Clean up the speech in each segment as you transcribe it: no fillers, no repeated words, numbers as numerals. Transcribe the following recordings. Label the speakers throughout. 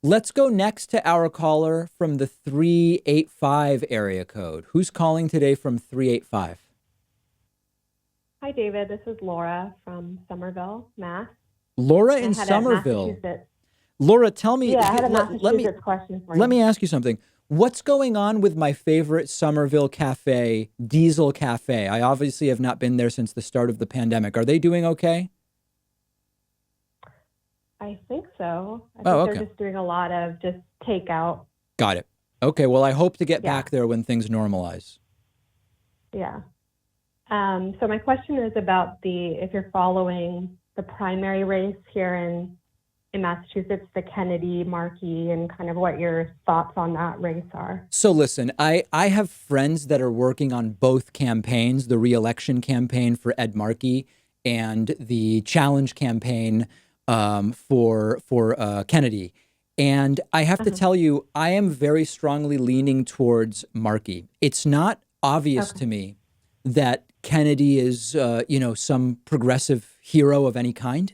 Speaker 1: Let's go next to our caller from the 385 area code. Who's calling today from 385?
Speaker 2: Hi, David. This is Laura from Somerville, Mass.
Speaker 1: Laura
Speaker 2: And I
Speaker 1: in
Speaker 2: had a
Speaker 1: Somerville.
Speaker 2: Massachusetts.
Speaker 1: Laura, tell me,
Speaker 2: Yeah, I had a
Speaker 1: let me
Speaker 2: Massachusetts question for
Speaker 1: let
Speaker 2: you.
Speaker 1: me ask you something. What's going on with my favorite Somerville cafe, Diesel Cafe? I obviously have not been there since the start of the pandemic. Are they doing okay?
Speaker 2: I think so. I
Speaker 1: Oh,
Speaker 2: think they're
Speaker 1: okay.
Speaker 2: just doing a lot of just takeout.
Speaker 1: Got it. Okay, well, I hope to get
Speaker 2: Yeah,
Speaker 1: back there when things normalize.
Speaker 2: yeah. So my question is about if you're following the primary race here in Massachusetts, the Kennedy, Markey, and kind of what your thoughts on that race are.
Speaker 1: So listen, I have friends that are working on both campaigns, the reelection campaign for Ed Markey and the challenge campaign for Kennedy. And I have to
Speaker 2: Uh-huh.
Speaker 1: tell you, I am very strongly leaning towards Markey. It's not obvious
Speaker 2: Okay.
Speaker 1: to me that Kennedy is, some progressive hero of any kind.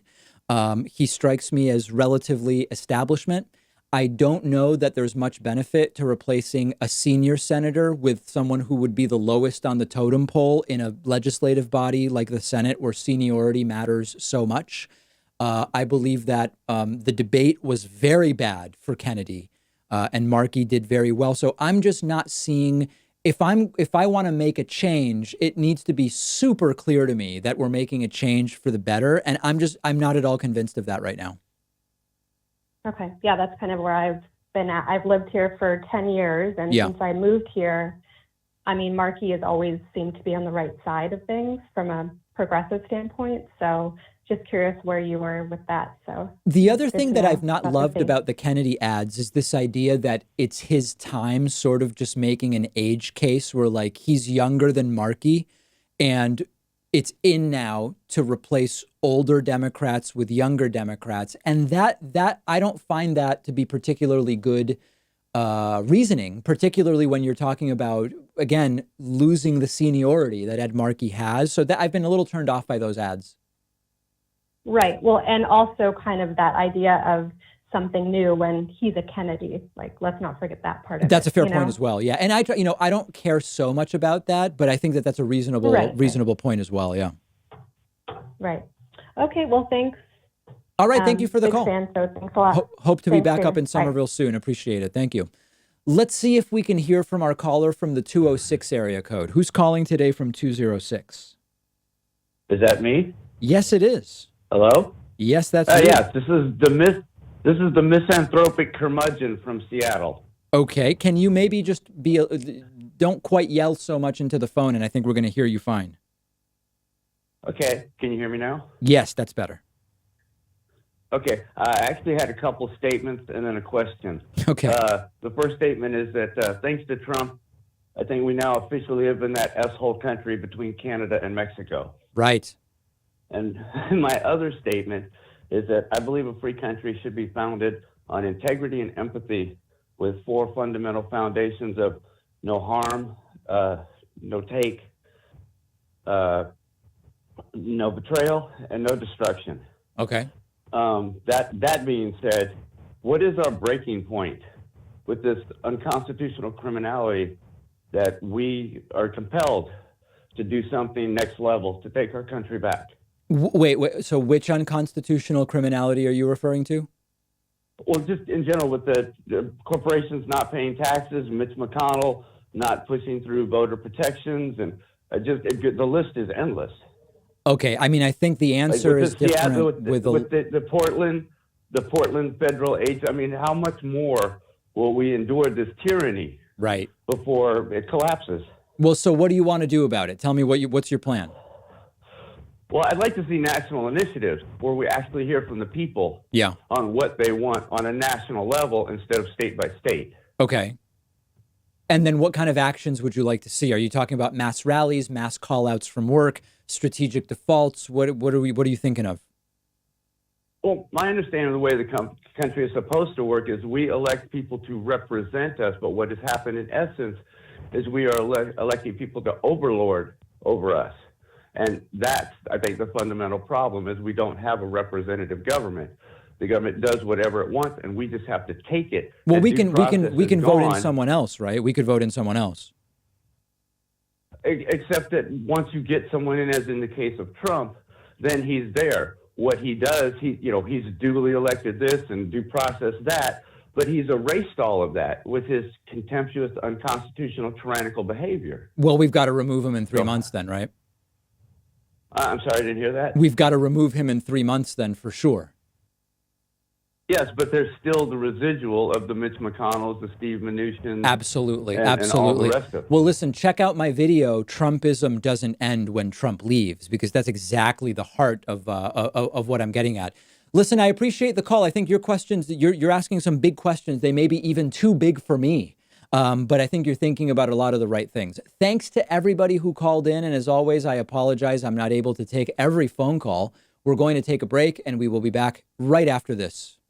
Speaker 1: He strikes me as relatively establishment. I don't know that there's much benefit to replacing a senior senator with someone who would be the lowest on the totem pole in a legislative body like the Senate, where seniority matters so much. I believe that the debate was very bad for Kennedy, and Markey did very well. So I'm just not seeing if I want to make a change, it needs to be super clear to me that we're making a change for the better. And I'm not at all convinced of that right now.
Speaker 2: Okay. Yeah, that's kind of where I've been at. I've lived here for 10 years, and
Speaker 1: Yeah.
Speaker 2: since I moved here, I mean, Markey has always seemed to be on the right side of things from a progressive standpoint. So just curious where you were with that. So
Speaker 1: The
Speaker 2: it's
Speaker 1: other
Speaker 2: good
Speaker 1: thing
Speaker 2: to
Speaker 1: that I've
Speaker 2: know
Speaker 1: not
Speaker 2: about the
Speaker 1: loved
Speaker 2: faith.
Speaker 1: about the Kennedy ads is this idea that it's his time, sort of just making an age case where like he's younger than Markey and it's in now to replace older Democrats with younger Democrats. And that I don't find that to be particularly good reasoning, particularly when you're talking about, again, losing the seniority that Ed Markey has. So that I've been a little turned off by those ads.
Speaker 2: Right. Well, and also kind of that idea of something new when he's a Kennedy. Like, let's not forget that part of
Speaker 1: That's a
Speaker 2: it,
Speaker 1: fair
Speaker 2: you
Speaker 1: point
Speaker 2: know?
Speaker 1: as well. Yeah. And I don't care so much about that, but I think that that's a
Speaker 2: Right, right,
Speaker 1: reasonable point as well. Yeah.
Speaker 2: right. Okay. Well, thanks.
Speaker 1: All right. Thank you for the
Speaker 2: Big
Speaker 1: call.
Speaker 2: fan. So thanks a lot.
Speaker 1: Hope to be
Speaker 2: Thanks,
Speaker 1: back up
Speaker 2: David.
Speaker 1: in
Speaker 2: Bye.
Speaker 1: Somerville soon. Appreciate it. Thank you. Let's see if we can hear from our caller from the 206 area code. Who's calling today from 206?
Speaker 3: Is that me?
Speaker 1: Yes, it is.
Speaker 3: Hello?
Speaker 1: Yes, that's you.
Speaker 3: Yes. This is the misanthropic curmudgeon from Seattle.
Speaker 1: Okay. Can you maybe just don't quite yell so much into the phone, and I think we're going to hear you fine.
Speaker 3: Okay, can you hear me now?
Speaker 1: Yes, that's better.
Speaker 3: Okay, I actually had a couple statements and then a question.
Speaker 1: Okay.
Speaker 3: The first statement is that thanks to Trump, I think we now officially live in that S-hole country between Canada and Mexico.
Speaker 1: Right.
Speaker 3: And my other statement is that I believe a free country should be founded on integrity and empathy with four fundamental foundations of no harm, no take, no betrayal, and no destruction.
Speaker 1: Okay.
Speaker 3: That being said, what is our breaking point with this unconstitutional criminality that we are compelled to do something next level to take our country back?
Speaker 1: Wait. So which unconstitutional criminality are you referring to?
Speaker 3: Well, just in general, with the corporations not paying taxes, Mitch McConnell not pushing through voter protections, and the list is endless.
Speaker 1: Okay. I mean, I think the
Speaker 3: Like
Speaker 1: answer
Speaker 3: with
Speaker 1: is
Speaker 3: the Seattle,
Speaker 1: different with
Speaker 3: with the Portland federal agent. I mean, how much more will we endure this tyranny
Speaker 1: right.
Speaker 3: before it collapses?
Speaker 1: Well, so what do you want to do about it? Tell me what's your plan?
Speaker 3: Well, I'd like to see national initiatives where we actually hear from the people
Speaker 1: Yeah.
Speaker 3: on what they want on a national level instead of state by state.
Speaker 1: Okay. And then what kind of actions would you like to see? Are you talking about mass rallies, mass call outs from work, strategic defaults? What are you thinking of?
Speaker 3: Well, my understanding of the way the country is supposed to work is we elect people to represent us, but what has happened in essence is we are electing people to overlord over us. And that's, I think, the fundamental problem is we don't have a representative government. The government does whatever it wants, and we just have to take it.
Speaker 1: Well,
Speaker 3: That
Speaker 1: we
Speaker 3: due
Speaker 1: can
Speaker 3: process is
Speaker 1: vote in
Speaker 3: gone,
Speaker 1: someone else, right? We could vote in someone else.
Speaker 3: except that once you get someone in, as in the case of Trump, then he's there. What he does, he's duly elected this and due process that, but he's erased all of that with his contemptuous, unconstitutional, tyrannical behavior.
Speaker 1: Well, we've got to remove him in 3
Speaker 3: So-
Speaker 1: months then, right?
Speaker 3: I'm sorry, I didn't hear that.
Speaker 1: We've got to remove him in 3 months then, for sure.
Speaker 3: Yes, but there's still the residual of the Mitch McConnells, the Steve Mnuchin.
Speaker 1: Absolutely,
Speaker 3: and all the
Speaker 1: absolutely.
Speaker 3: rest of it.
Speaker 1: Well, listen, check out my video. Trumpism doesn't end when Trump leaves, because that's exactly the heart of what I'm getting at. Listen, I appreciate the call. I think your questions, you're asking some big questions. They may be even too big for me. But I think you're thinking about a lot of the right things. Thanks to everybody who called in. And as always, I apologize. I'm not able to take every phone call. We're going to take a break, and we will be back right after this.